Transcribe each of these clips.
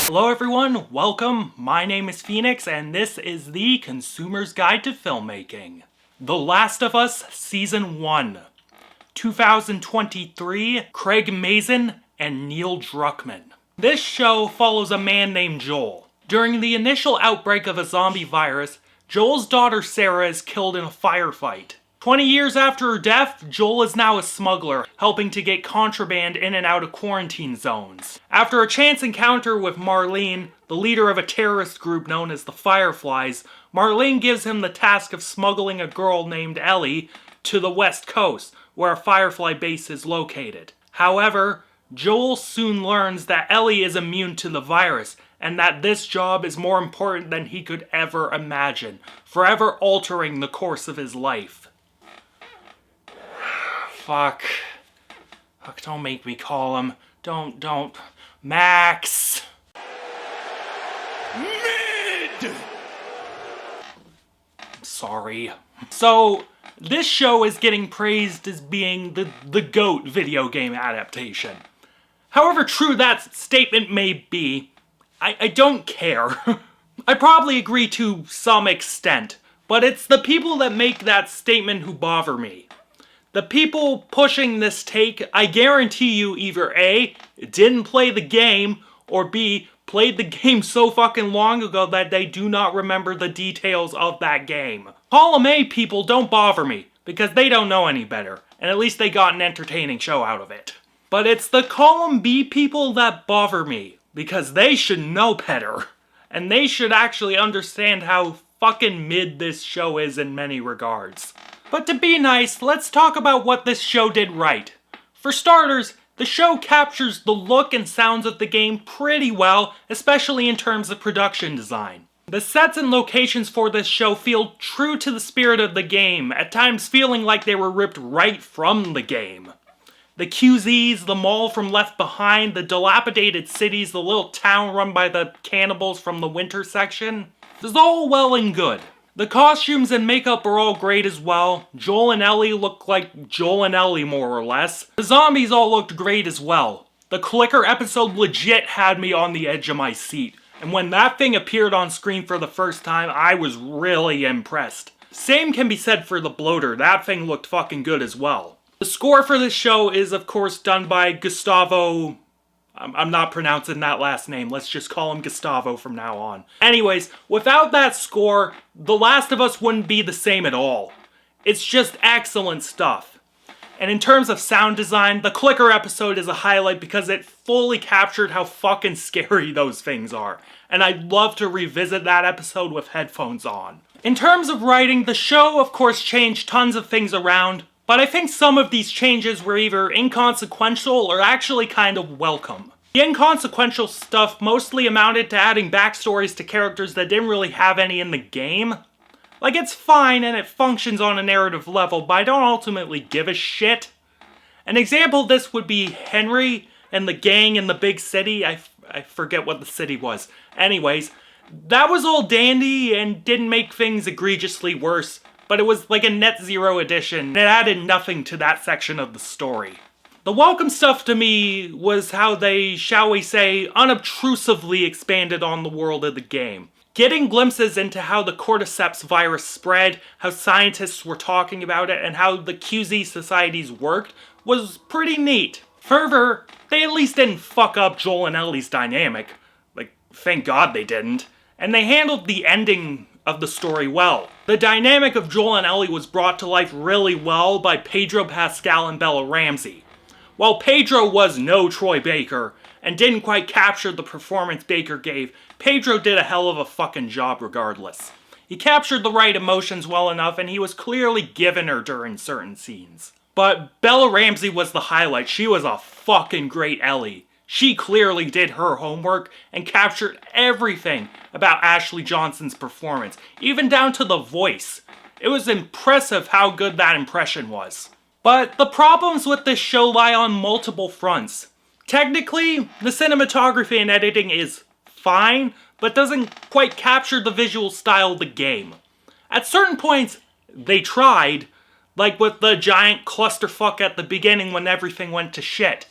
Hello everyone, welcome. My name is Phoenix and this is the Consumer's Guide to Filmmaking. The Last of Us Season 1, 2023, Craig Mazin and Neil Druckmann. This show follows a man named Joel. During the initial outbreak of a zombie virus, Joel's daughter Sarah is killed in a firefight. 20 years after her death, Joel is now a smuggler, helping to get contraband in and out of quarantine zones. After a chance encounter with Marlene, the leader of a terrorist group known as the Fireflies, Marlene gives him the task of smuggling a girl named Ellie to the West Coast, where a Firefly base is located. However, Joel soon learns that Ellie is immune to the virus, and that this job is more important than he could ever imagine, forever altering the course of his life. Fuck, don't make me call him. Don't. Max! Mid! Sorry. So, this show is getting praised as being the GOAT video game adaptation. However true that statement may be, I don't care. I probably agree to some extent, but it's the people that make that statement who bother me. The people pushing this take, I guarantee you either A, didn't play the game, or B, played the game so fucking long ago that they do not remember the details of that game. Column A people don't bother me, because they don't know any better, and at least they got an entertaining show out of it. But it's the column B people that bother me, because they should know better. And they should actually understand how fucking mid this show is in many regards. But to be nice, let's talk about what this show did right. For starters, the show captures the look and sounds of the game pretty well, especially in terms of production design. The sets and locations for this show feel true to the spirit of the game, at times feeling like they were ripped right from the game. The QZs, the mall from Left Behind, the dilapidated cities, the little town run by the cannibals from the winter section, this is all well and good. The costumes and makeup are all great as well. Joel and Ellie look like Joel and Ellie more or less. The zombies all looked great as well. The clicker episode legit had me on the edge of my seat. And when that thing appeared on screen for the first time, I was really impressed. Same can be said for the bloater, that thing looked fucking good as well. The score for this show is of course done by Gustavo... I'm not pronouncing that last name, let's just call him Gustavo from now on. Anyways, without that score, The Last of Us wouldn't be the same at all. It's just excellent stuff. And in terms of sound design, the clicker episode is a highlight because it fully captured how fucking scary those things are. And I'd love to revisit that episode with headphones on. In terms of writing, the show of course changed tons of things around, but I think some of these changes were either inconsequential or actually kind of welcome. The inconsequential stuff mostly amounted to adding backstories to characters that didn't really have any in the game. Like, it's fine and it functions on a narrative level, but I don't ultimately give a shit. An example of this would be Henry and the gang in the big city. I forget what the city was. Anyways, that was all dandy and didn't make things egregiously worse. But it was like a net zero addition. It added nothing to that section of the story. The welcome stuff to me was how they, shall we say, unobtrusively expanded on the world of the game. Getting glimpses into how the cordyceps virus spread, how scientists were talking about it, and how the QZ societies worked was pretty neat. Further, they at least didn't fuck up Joel and Ellie's dynamic. Like, thank God they didn't. And they handled the ending of the story well. The dynamic of Joel and Ellie was brought to life really well by Pedro Pascal and Bella Ramsey. While Pedro was no Troy Baker, and didn't quite capture the performance Baker gave, Pedro did a hell of a fucking job regardless. He captured the right emotions well enough, and he was clearly giving her during certain scenes. But Bella Ramsey was the highlight. She was a fucking great Ellie. She clearly did her homework and captured everything about Ashley Johnson's performance, even down to the voice. It was impressive how good that impression was. But the problems with this show lie on multiple fronts. Technically, the cinematography and editing is fine, but doesn't quite capture the visual style of the game. At certain points, they tried, like with the giant clusterfuck at the beginning when everything went to shit.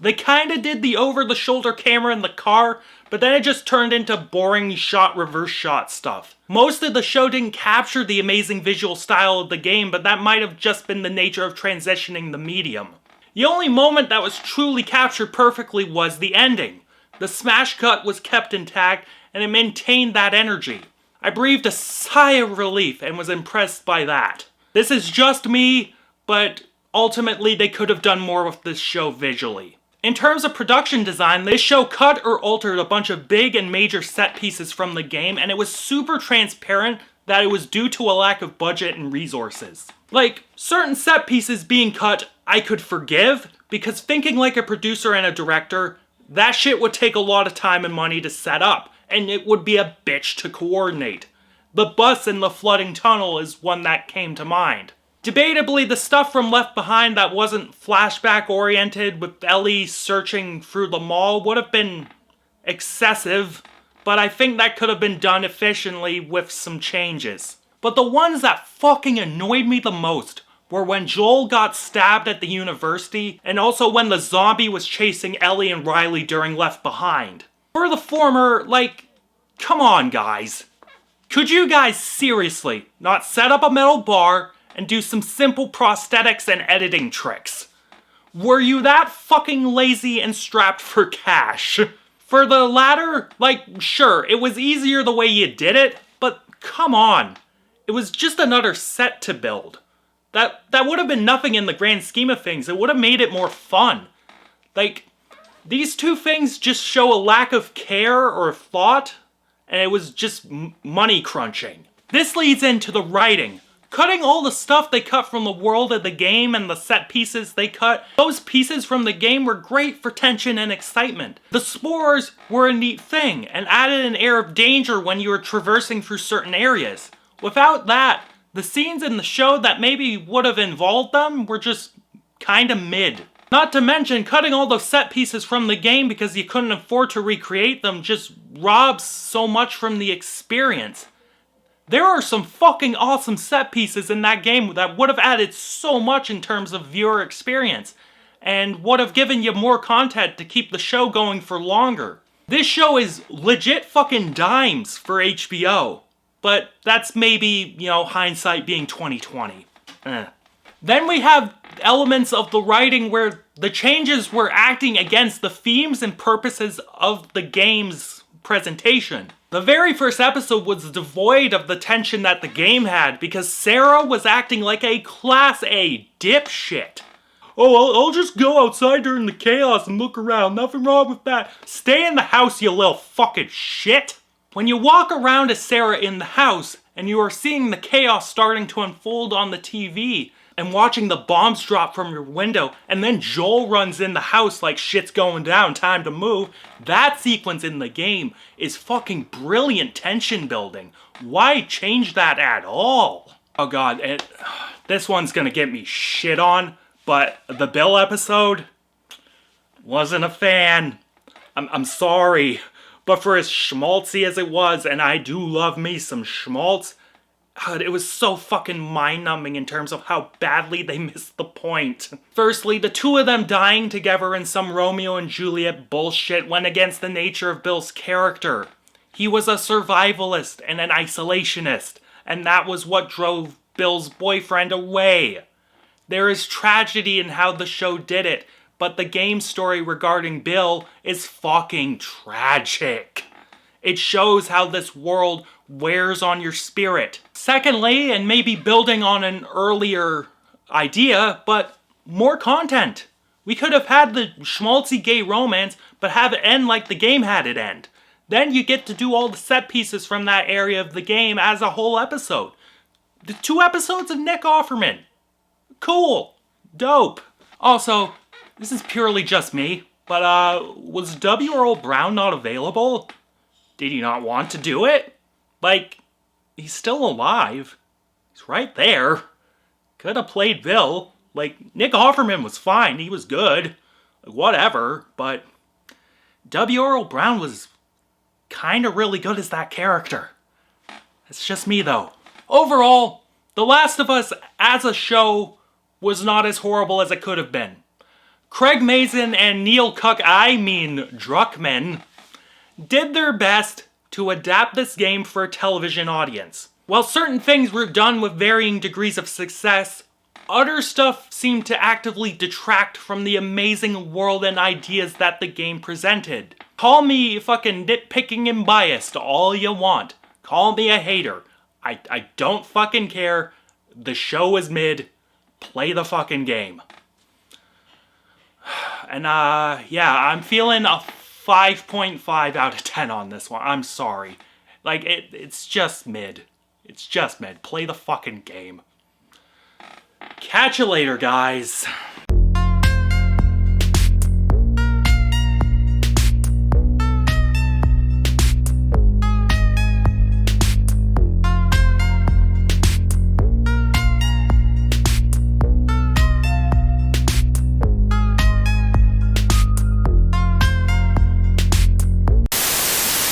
They kinda did the over-the-shoulder camera in the car, but then it just turned into boring shot reverse shot stuff. Most of the show didn't capture the amazing visual style of the game, but that might have just been the nature of transitioning the medium. The only moment that was truly captured perfectly was the ending. The smash cut was kept intact, and it maintained that energy. I breathed a sigh of relief and was impressed by that. This is just me, but ultimately they could have done more with this show visually. In terms of production design, this show cut or altered a bunch of big and major set pieces from the game, and it was super transparent that it was due to a lack of budget and resources. Like, certain set pieces being cut, I could forgive, because thinking like a producer and a director, that shit would take a lot of time and money to set up, and it would be a bitch to coordinate. The bus in the flooding tunnel is one that came to mind. Debatably, the stuff from Left Behind that wasn't flashback oriented with Ellie searching through the mall would have been excessive, but I think that could have been done efficiently with some changes. But the ones that fucking annoyed me the most were when Joel got stabbed at the university, and also when the zombie was chasing Ellie and Riley during Left Behind. For the former, like, come on guys. Could you guys seriously not set up a metal bar and do some simple prosthetics and editing tricks? Were you that fucking lazy and strapped for cash? For the latter, like, sure, it was easier the way you did it, but come on. It was just another set to build. That would have been nothing in the grand scheme of things. It would have made it more fun. Like, these two things just show a lack of care or thought, and it was just money crunching. This leads into the writing. Cutting all the stuff they cut from the world of the game and the set pieces they cut, those pieces from the game were great for tension and excitement. The spores were a neat thing, and added an air of danger when you were traversing through certain areas. Without that, the scenes in the show that maybe would have involved them were just kinda mid. Not to mention, cutting all those set pieces from the game because you couldn't afford to recreate them just robs so much from the experience. There are some fucking awesome set pieces in that game that would have added so much in terms of viewer experience, and would have given you more content to keep the show going for longer. This show is legit fucking dimes for HBO, but that's maybe, you know, hindsight being 2020. Then we have elements of the writing where the changes were acting against the themes and purposes of the game's presentation. The very first episode was devoid of the tension that the game had because Sarah was acting like a Class A dipshit. Oh, I'll just go outside during the chaos and look around. Nothing wrong with that. Stay in the house, you little fucking shit. When you walk around as Sarah in the house and you are seeing the chaos starting to unfold on the TV and watching the bombs drop from your window and then Joel runs in the house like shit's going down, time to move, that sequence in the game is fucking brilliant tension building. Why change that at all? Oh god, this one's gonna get me shit on, but the Bill episode, wasn't a fan. I'm sorry, but for as schmaltzy as it was, and I do love me some schmaltz, it was so fucking mind-numbing in terms of how badly they missed the point. Firstly, the two of them dying together in some Romeo and Juliet bullshit went against the nature of Bill's character. He was a survivalist and an isolationist, and that was what drove Bill's boyfriend away. There is tragedy in how the show did it, but the game story regarding Bill is fucking tragic. It shows how this world wears on your spirit. Secondly, and maybe building on an earlier idea, but more content. We could have had the schmaltzy gay romance, but have it end like the game had it end. Then you get to do all the set pieces from that area of the game as a whole episode. The 2 episodes of Nick Offerman. Cool. Dope. Also, this is purely just me, but was W. Earl Brown not available? Did he not want to do it? Like, he's still alive. He's right there. Could have played Bill. Like, Nick Offerman was fine. He was good. Like, whatever. But W. Earl Brown was kind of really good as that character. It's just me, though. Overall, The Last of Us as a show was not as horrible as it could have been. Craig Mazin and Neil Druckmann did their best to adapt this game for a television audience. While certain things were done with varying degrees of success, other stuff seemed to actively detract from the amazing world and ideas that the game presented. Call me fucking nitpicking and biased all you want. Call me a hater. I don't fucking care. The show is mid. Play the fucking game. And yeah, I'm feeling a 5.5 out of 10 on this one. I'm sorry. Like, it's just mid. It's just mid. Play the fucking game. Catch you later, guys.